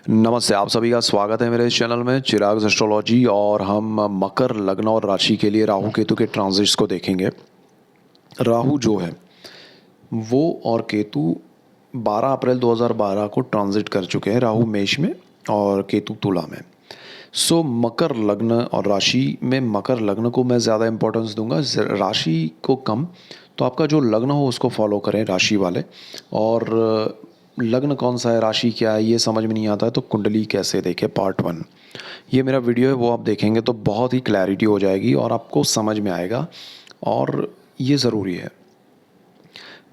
नमस्ते, आप सभी का स्वागत है मेरे इस चैनल में चिराग एस्ट्रोलॉजी। और हम मकर लग्न और राशि के लिए राहु केतु के ट्रांजिट्स को देखेंगे। राहु जो है वो और केतु 12 अप्रैल 2012 को ट्रांजिट कर चुके हैं, राहु मेष में और केतु तुला में। सो मकर लग्न और राशि में मकर लग्न को मैं ज़्यादा इंपॉर्टेंस दूंगा, राशि को कम। तो आपका जो लग्न हो उसको फॉलो करें राशि वाले। और लग्न कौन सा है, राशि क्या है, ये समझ में नहीं आता है तो कुंडली कैसे देखें पार्ट 1 ये मेरा वीडियो है, वो आप देखेंगे तो बहुत ही क्लैरिटी हो जाएगी और आपको समझ में आएगा और ये ज़रूरी है।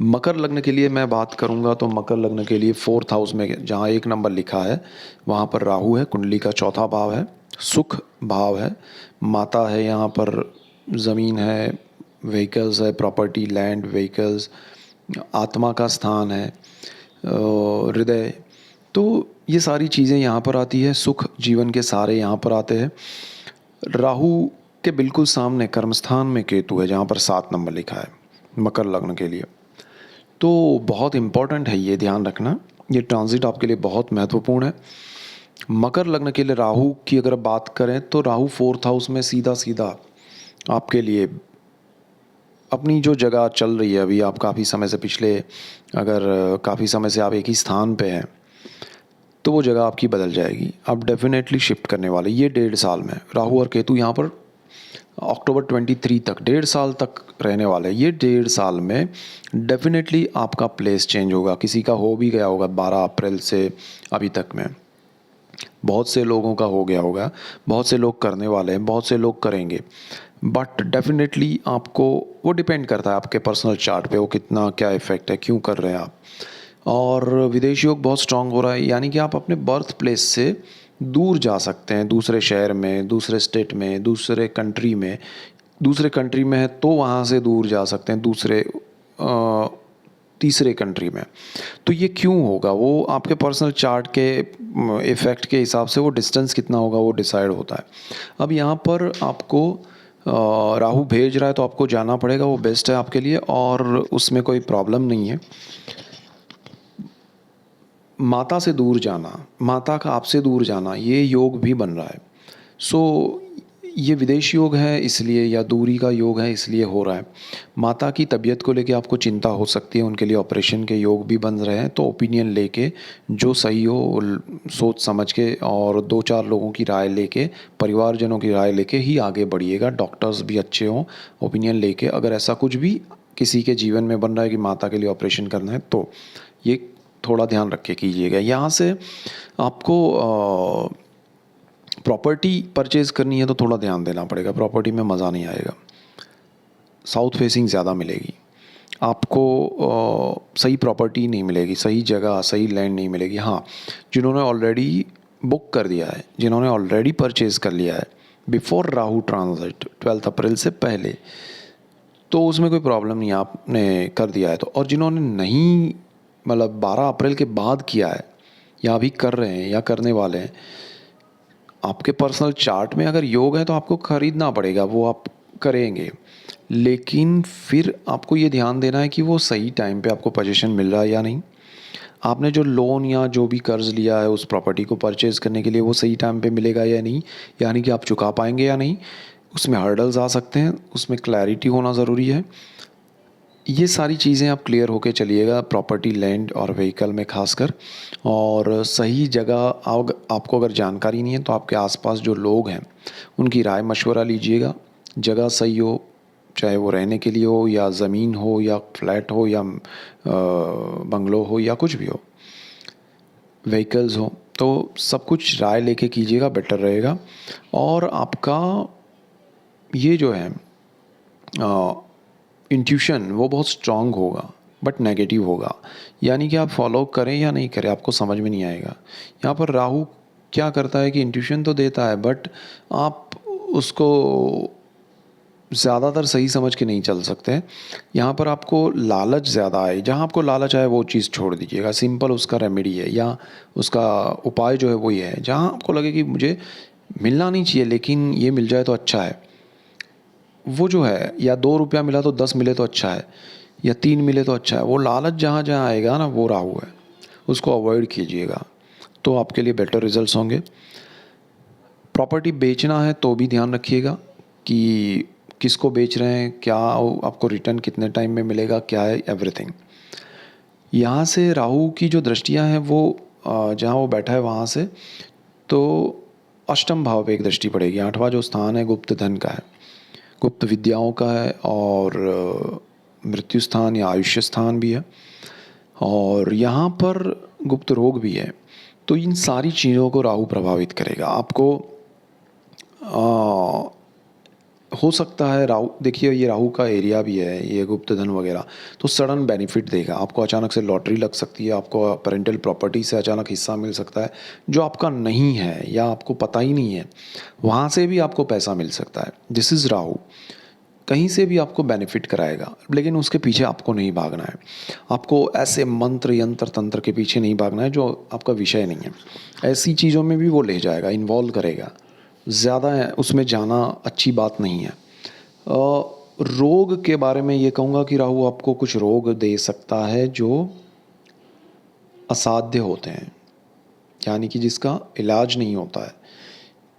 मकर लग्न के लिए मैं बात करूंगा तो मकर लग्न के लिए 4th हाउस में जहां 1 नंबर लिखा है वहां पर राहु है, कुंडली का चौथा भाव है, सुख भाव है, माता है, यहाँ पर ज़मीन है, व्हीकल्स है, प्रॉपर्टी, लैंड, व्हीकल्स, आत्मा का स्थान है, हृदय। तो ये सारी चीज़ें यहाँ पर आती है, सुख जीवन के सारे यहाँ पर आते हैं। राहु के बिल्कुल सामने कर्मस्थान में केतु है जहाँ पर 7 नंबर लिखा है मकर लग्न के लिए। तो बहुत इम्पॉर्टेंट है, ये ध्यान रखना, ये ट्रांजिट आपके लिए बहुत महत्वपूर्ण है। मकर लग्न के लिए राहु की अगर बात करें तो राहु 4th हाउस में सीधा सीधा आपके लिए अपनी जो जगह चल रही है अभी, आप काफ़ी समय से पिछले अगर काफ़ी समय से आप एक ही स्थान पे हैं तो वो जगह आपकी बदल जाएगी, आप डेफिनेटली शिफ्ट करने वाले। ये 1.5 साल में राहु और केतु यहाँ पर अक्टूबर 23 तक 1.5 साल तक रहने वाले हैं। ये 1.5 साल में डेफिनेटली आपका प्लेस चेंज होगा। किसी का हो भी गया होगा 12 अप्रैल से अभी तक में, बहुत से लोगों का हो गया होगा, बहुत से लोग करने वाले हैं, बहुत से लोग करेंगे। बट डेफिनेटली आपको वो डिपेंड करता है आपके पर्सनल चार्ट पे, वो कितना क्या इफेक्ट है, क्यों कर रहे हैं आप। और विदेश योग बहुत स्ट्रांग हो रहा है, यानी कि आप अपने बर्थ प्लेस से दूर जा सकते हैं, दूसरे शहर में, दूसरे स्टेट में, दूसरे कंट्री में। दूसरे कंट्री में है तो वहाँ से दूर जा सकते हैं दूसरे तीसरे कंट्री में। तो ये क्यों होगा, वो आपके पर्सनल चार्ट के इफ़ेक्ट के हिसाब से वो डिस्टेंस कितना होगा वो डिसाइड होता है। अब यहाँ पर आपको राहु भेज रहा है तो आपको जाना पड़ेगा, वो बेस्ट है आपके लिए और उसमें कोई प्रॉब्लम नहीं है। माता से दूर जाना, माता का आपसे दूर जाना, ये योग भी बन रहा है। सो ये विदेश योग है इसलिए, या दूरी का योग है इसलिए हो रहा है। माता की तबीयत को लेके आपको चिंता हो सकती है, उनके लिए ऑपरेशन के योग भी बन रहे हैं। तो ओपिनियन लेके जो सही हो सोच समझ के और 2-4 लोगों की राय लेके, परिवारजनों की राय लेके ही आगे बढ़िएगा। डॉक्टर्स भी अच्छे हों, ओपिनियन लेके। अगर ऐसा कुछ भी किसी के जीवन में बन रहा है कि माता के लिए ऑपरेशन करना है तो ये थोड़ा ध्यान रख के कीजिएगा। यहाँ से आपको प्रॉपर्टी परचेज़ करनी है तो थोड़ा ध्यान देना पड़ेगा, प्रॉपर्टी में मज़ा नहीं आएगा। साउथ फेसिंग ज़्यादा मिलेगी आपको, सही प्रॉपर्टी नहीं मिलेगी, सही जगह, सही लैंड नहीं मिलेगी। हाँ, जिन्होंने ऑलरेडी बुक कर दिया है, जिन्होंने ऑलरेडी परचेज़ कर लिया है बिफोर राहु ट्रांजिट 12 अप्रैल से पहले, तो उसमें कोई प्रॉब्लम नहीं, आपने कर दिया है तो। और जिन्होंने नहीं, मतलब 12 अप्रैल के बाद किया है या अभी कर रहे हैं या करने वाले हैं, आपके पर्सनल चार्ट में अगर योग है तो आपको खरीदना पड़ेगा, वो आप करेंगे। लेकिन फिर आपको ये ध्यान देना है कि वो सही टाइम पे आपको पोजीशन मिल रहा है या नहीं। आपने जो लोन या जो भी कर्ज लिया है उस प्रॉपर्टी को परचेज़ करने के लिए, वो सही टाइम पे मिलेगा या नहीं, यानी कि आप चुका पाएंगे या नहीं। उसमें हर्डल्स आ सकते हैं, उसमें क्लैरिटी होना ज़रूरी है। ये सारी चीज़ें आप क्लियर होके चलिएगा, प्रॉपर्टी, लैंड और व्हीकल में खासकर। और सही जगह आपको अगर जानकारी नहीं है तो आपके आसपास जो लोग हैं उनकी राय मशवरा लीजिएगा। जगह सही हो, चाहे वो रहने के लिए हो या ज़मीन हो या फ्लैट हो या बंगलो हो या कुछ भी हो, व्हीकल्स हो, तो सब कुछ राय लेके कीजिएगा, बेटर रहेगा। और आपका ये जो है इंट्यूशन वो बहुत स्ट्रांग होगा बट नेगेटिव होगा, यानी कि आप फॉलो करें या नहीं करें आपको समझ में नहीं आएगा। यहाँ पर राहु क्या करता है कि इंट्यूशन तो देता है बट आप उसको ज़्यादातर सही समझ के नहीं चल सकते। यहाँ पर आपको लालच ज़्यादा आए, जहाँ आपको लालच आए वो चीज़ छोड़ दीजिएगा। सिंपल उसका रेमेडी है या उसका उपाय जो है वो ये है, जहाँ आपको लगे कि मुझे मिलना नहीं चाहिए लेकिन ये मिल जाए तो अच्छा है, वो जो है, या 2 रुपया मिला तो 10 मिले तो अच्छा है, या 3 मिले तो अच्छा है, वो लालच जहाँ जहाँ आएगा ना वो राहु है, उसको अवॉइड कीजिएगा। तो आपके लिए बेटर रिजल्ट्स होंगे। प्रॉपर्टी बेचना है तो भी ध्यान रखिएगा कि किसको बेच रहे हैं, क्या आपको रिटर्न कितने टाइम में मिलेगा, क्या है एवरीथिंग। यहाँ से राहु की जो दृष्टियाँ हैं वो जहाँ वो बैठा है वहाँ से तो अष्टम भाव पे एक दृष्टि पड़ेगी। 8वां जो स्थान है गुप्त धन का है, गुप्त विद्याओं का है और मृत्यु स्थान या आयुष्य स्थान भी है, और यहाँ पर गुप्त रोग भी है। तो इन सारी चीज़ों को राहु प्रभावित करेगा आपको। हो सकता है राहु, देखिए ये राहु का एरिया भी है, ये गुप्त धन वगैरह, तो सडन बेनिफिट देगा आपको। अचानक से लॉटरी लग सकती है, आपको पेरेंटल प्रॉपर्टी से अचानक हिस्सा मिल सकता है जो आपका नहीं है या आपको पता ही नहीं है, वहाँ से भी आपको पैसा मिल सकता है। दिस इज़ राहु, कहीं से भी आपको बेनिफिट कराएगा, लेकिन उसके पीछे आपको नहीं भागना है। आपको ऐसे मंत्र यंत्र तंत्र के पीछे नहीं भागना है जो आपका विषय नहीं है। ऐसी चीज़ों में भी वो ले जाएगा, इन्वॉल्व करेगा, ज़्यादा उसमें जाना अच्छी बात नहीं है। रोग के बारे में ये कहूँगा कि राहु आपको कुछ रोग दे सकता है जो असाध्य होते हैं, यानी कि जिसका इलाज नहीं होता है।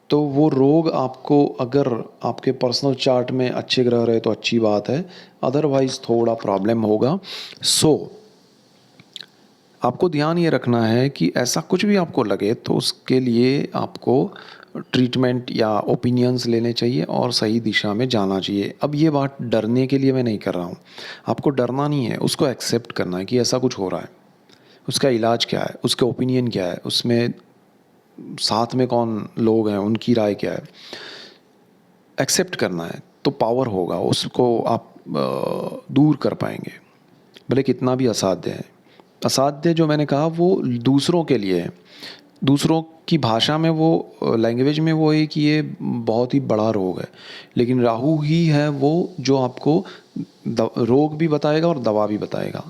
तो वो रोग आपको, अगर आपके पर्सनल चार्ट में अच्छे ग्रह रहे तो अच्छी बात है, अदरवाइज थोड़ा प्रॉब्लम होगा। आपको ध्यान ये रखना है कि ऐसा कुछ भी आपको लगे तो उसके लिए आपको ट्रीटमेंट या ओपिनियंस लेने चाहिए और सही दिशा में जाना चाहिए। अब ये बात डरने के लिए मैं नहीं कर रहा हूँ, आपको डरना नहीं है, उसको एक्सेप्ट करना है कि ऐसा कुछ हो रहा है, उसका इलाज क्या है, उसके ओपिनियन क्या है, उसमें साथ में कौन लोग हैं उनकी राय क्या है, एक्सेप्ट करना है। तो पावर होगा, उसको आप दूर कर पाएंगे, भले कितना भी असाध्य है। असाध्य जो मैंने कहा वो दूसरों के लिए है, दूसरों की भाषा में, वो लैंग्वेज में वो है कि ये बहुत ही बड़ा रोग है, लेकिन राहु ही है वो जो आपको रोग भी बताएगा और दवा भी बताएगा,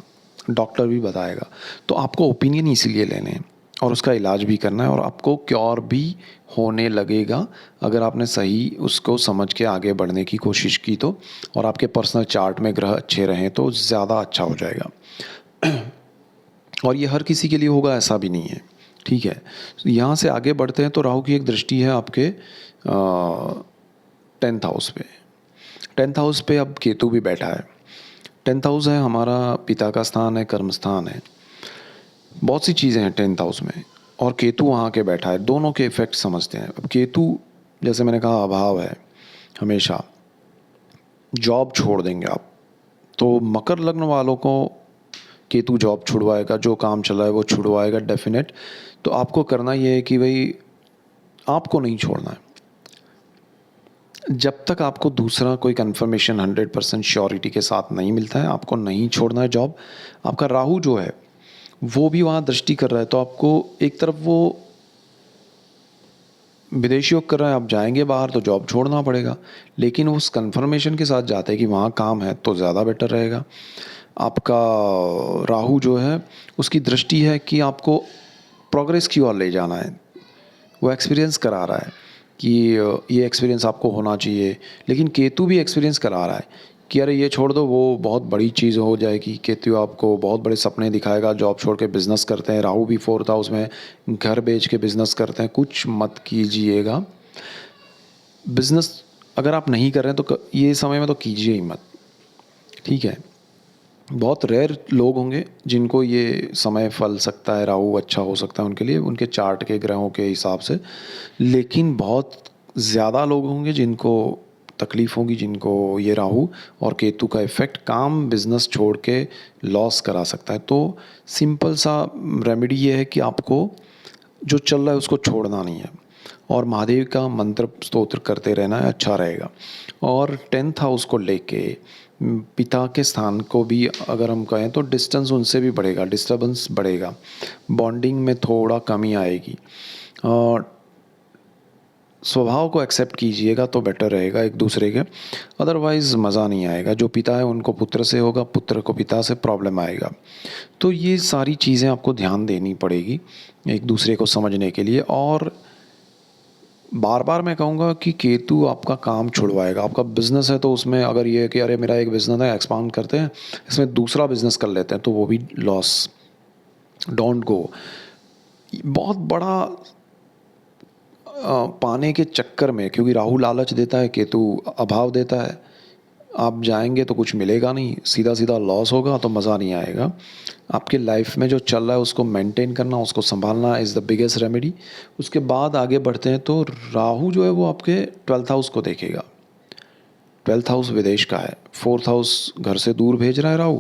डॉक्टर भी बताएगा। तो आपको ओपिनियन इसीलिए लेने हैं और उसका इलाज भी करना है, और आपको क्योर भी होने लगेगा अगर आपने सही उसको समझ के आगे बढ़ने की कोशिश की तो, और आपके पर्सनल चार्ट में ग्रह अच्छे रहें तो ज़्यादा अच्छा हो जाएगा। और ये हर किसी के लिए होगा ऐसा भी नहीं है, ठीक है। यहाँ से आगे बढ़ते हैं तो राहु की एक दृष्टि है आपके 10th हाउस पे। 10th हाउस पे अब केतु भी बैठा है। 10th हाउस है हमारा पिता का स्थान है, कर्म स्थान है, बहुत सी चीज़ें हैं 10th हाउस में, और केतु वहाँ के बैठा है। दोनों के इफ़ेक्ट समझते हैं। अब केतु, जैसे मैंने कहा, अभाव है, हमेशा जॉब छोड़ देंगे आप। तो मकर लग्न वालों को केतु जॉब छुड़वाएगा, जो काम चल रहा है वो छुड़वाएगा डेफिनेट। तो आपको करना ये है कि भाई आपको नहीं छोड़ना है, जब तक आपको दूसरा कोई कंफर्मेशन 100% श्योरिटी के साथ नहीं मिलता है, आपको नहीं छोड़ना है जॉब। आपका राहु जो है वो भी वहाँ दृष्टि कर रहा है, तो आपको एक तरफ वो विदेश योग कर रहा है, आप जाएंगे बाहर तो जॉब छोड़ना पड़ेगा, लेकिन उस कंफर्मेशन के साथ जाते हैं कि वहाँ काम है तो ज़्यादा बेटर रहेगा। आपका राहु जो है उसकी दृष्टि है कि आपको प्रोग्रेस की ओर ले जाना है, वो एक्सपीरियंस करा रहा है कि ये एक्सपीरियंस आपको होना चाहिए। लेकिन केतु भी एक्सपीरियंस करा रहा है कि अरे ये छोड़ दो, वो बहुत बड़ी चीज़ हो जाएगी। केतु आपको बहुत बड़े सपने दिखाएगा, जॉब छोड़ के बिज़नेस करते हैं। राहु भी 4th हाउस में, घर बेच के बिज़नेस करते हैं। कुछ मत कीजिएगा बिज़नेस, अगर आप नहीं कर रहे हैं तो ये समय में तो कीजिए ही मत, ठीक है। बहुत रेयर लोग होंगे जिनको ये समय फल सकता है, राहु अच्छा हो सकता है उनके लिए, उनके चार्ट के ग्रहों के हिसाब से। लेकिन बहुत ज़्यादा लोग होंगे जिनको तकलीफ़ होगी, जिनको ये राहु और केतु का इफ़ेक्ट काम बिज़नेस छोड़ के लॉस करा सकता है। तो सिंपल सा रेमेडी ये है कि आपको जो चल रहा है उसको छोड़ना नहीं है, और महादेव का मंत्र स्तोत्र करते रहना है, अच्छा रहेगा। और 10th हाउस को लेके पिता के स्थान को भी अगर हम कहें तो डिस्टेंस उनसे भी बढ़ेगा, डिस्टर्बेंस बढ़ेगा, बॉन्डिंग में थोड़ा कमी आएगी। और स्वभाव को एक्सेप्ट कीजिएगा तो बेटर रहेगा एक दूसरे के, अदरवाइज़ मज़ा नहीं आएगा। जो पिता है उनको पुत्र से होगा, पुत्र को पिता से प्रॉब्लम आएगा। तो ये सारी चीज़ें आपको ध्यान देनी पड़ेगी एक दूसरे को समझने के लिए। और बार बार मैं कहूँगा कि केतु आपका काम छुड़वाएगा। आपका बिज़नेस है तो उसमें अगर ये है कि अरे मेरा एक बिज़नेस है, एक्सपांड करते हैं, इसमें दूसरा बिज़नेस कर लेते हैं, तो वो भी लॉस। Don't go. बहुत बड़ा पाने के चक्कर में, क्योंकि राहु लालच देता है, केतु अभाव देता है, आप जाएंगे तो कुछ मिलेगा नहीं, सीधा सीधा लॉस होगा, तो मज़ा नहीं आएगा। आपके लाइफ में जो चल रहा है उसको मेंटेन करना, उसको संभालना इज़ द बिगेस्ट रेमेडी। उसके बाद आगे बढ़ते हैं तो राहु जो है वो आपके 12th हाउस को देखेगा। 12th हाउस विदेश का है, 4th हाउस घर से दूर भेज रहा है राहु,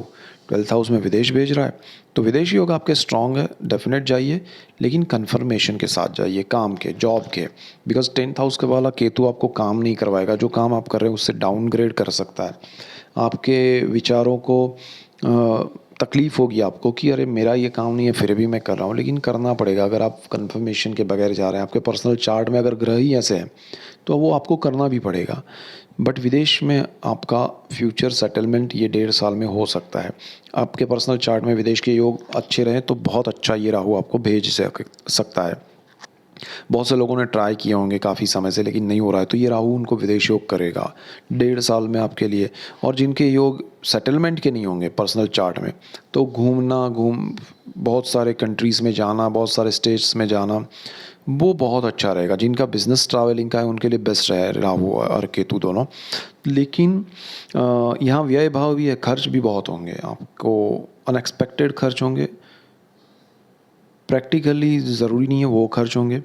12th हाउस में विदेश भेज रहा है, तो विदेशी योग आपके स्ट्रांग है, डेफिनेट जाइए, लेकिन कन्फर्मेशन के साथ जाइए, काम के, जॉब के। बिकॉज 10th हाउस के वाला केतु आपको काम नहीं करवाएगा, जो काम आप कर रहे हैं उससे डाउनग्रेड कर सकता है। आपके विचारों को तकलीफ़ होगी आपको कि अरे मेरा ये काम नहीं है फिर भी मैं कर रहा हूँ, लेकिन करना पड़ेगा। अगर आप कन्फर्मेशन के बगैर जा रहे हैं, आपके पर्सनल चार्ट में अगर ग्रह ही ऐसे हैं, तो वो आपको करना भी पड़ेगा। बट विदेश में आपका फ्यूचर सेटलमेंट ये 1.5 साल में हो सकता है। आपके पर्सनल चार्ट में विदेश के योग अच्छे रहें तो बहुत अच्छा ये राहु आपको भेज सकता है। बहुत से लोगों ने ट्राई किए होंगे काफ़ी समय से, लेकिन नहीं हो रहा है, तो ये राहु उनको विदेश योग करेगा 1.5 साल में आपके लिए। और जिनके योग सेटलमेंट के नहीं होंगे पर्सनल चार्ट में, तो बहुत सारे कंट्रीज़ में जाना, बहुत सारे स्टेट्स में जाना, वो बहुत अच्छा रहेगा। जिनका बिजनेस ट्रैवलिंग का है उनके लिए बेस्ट है राहु और केतु दोनों। लेकिन यहाँ व्यय भाव भी है, खर्च भी बहुत होंगे, आपको अनएक्सपेक्टेड खर्च होंगे, प्रैक्टिकली ज़रूरी नहीं है वो खर्च होंगे,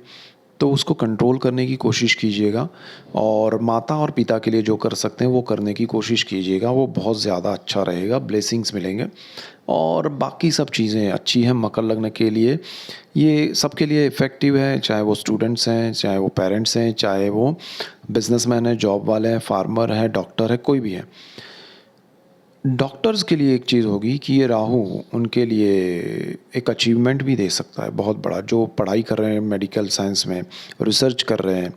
तो उसको कंट्रोल करने की कोशिश कीजिएगा। और माता और पिता के लिए जो कर सकते हैं वो करने की कोशिश कीजिएगा, वो बहुत ज़्यादा अच्छा रहेगा, ब्लेसिंग्स मिलेंगे। और बाकी सब चीज़ें अच्छी हैं मकर लग्न के लिए, ये सबके लिए इफ़ेक्टिव है, चाहे वो स्टूडेंट्स हैं, चाहे वो पेरेंट्स हैं, चाहे वो बिजनेसमैन हैं, जॉब वाले हैं, फार्मर हैं, डॉक्टर है, कोई भी है। डॉक्टर्स के लिए एक चीज़ होगी कि ये राहु उनके लिए एक अचीवमेंट भी दे सकता है बहुत बड़ा। जो पढ़ाई कर रहे हैं मेडिकल साइंस में, रिसर्च कर रहे हैं,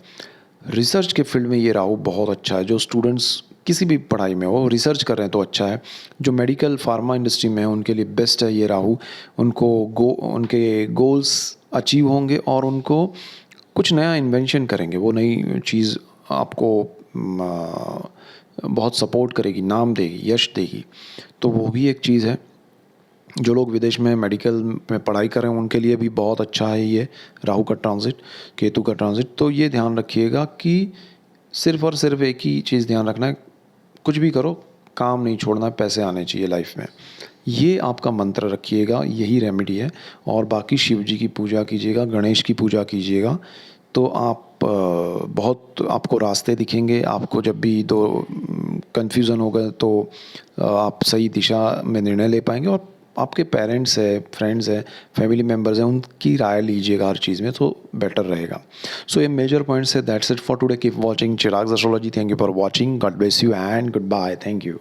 रिसर्च के फील्ड में ये राहु बहुत अच्छा है। जो स्टूडेंट्स किसी भी पढ़ाई में हो, रिसर्च कर रहे हैं तो अच्छा है। जो मेडिकल फार्मा इंडस्ट्री में है उनके लिए बेस्ट है ये राहु। उनके गोल्स अचीव होंगे और उनको कुछ नया इन्वेंशन करेंगे, वो नई चीज़ आपको बहुत सपोर्ट करेगी, नाम देगी, यश देगी, तो वो भी एक चीज़ है। जो लोग विदेश में मेडिकल में पढ़ाई कर रहे हैं उनके लिए भी बहुत अच्छा है ये राहु का ट्रांजिट, केतु का ट्रांजिट। तो ये ध्यान रखिएगा कि सिर्फ़ और सिर्फ एक ही चीज़ ध्यान रखना है, कुछ भी करो काम नहीं छोड़ना, पैसे आने चाहिए लाइफ में। ये आपका मंत्र रखिएगा, यही रेमेडी है। और बाकी शिव जी की पूजा कीजिएगा, गणेश की पूजा कीजिएगा, तो आप बहुत आपको रास्ते दिखेंगे। आपको जब भी कन्फ्यूज़न होगा तो आप सही दिशा में निर्णय ले पाएंगे। और आपके पेरेंट्स है, फ्रेंड्स है, फैमिली मेम्बर्स हैं, उनकी राय लीजिएगा हर चीज़ में, तो बेटर रहेगा। सो ये मेजर पॉइंट्स है। That's it for today. Keep watching Chirag's astrology. Thank you for watching. God bless you and goodbye. Thank you.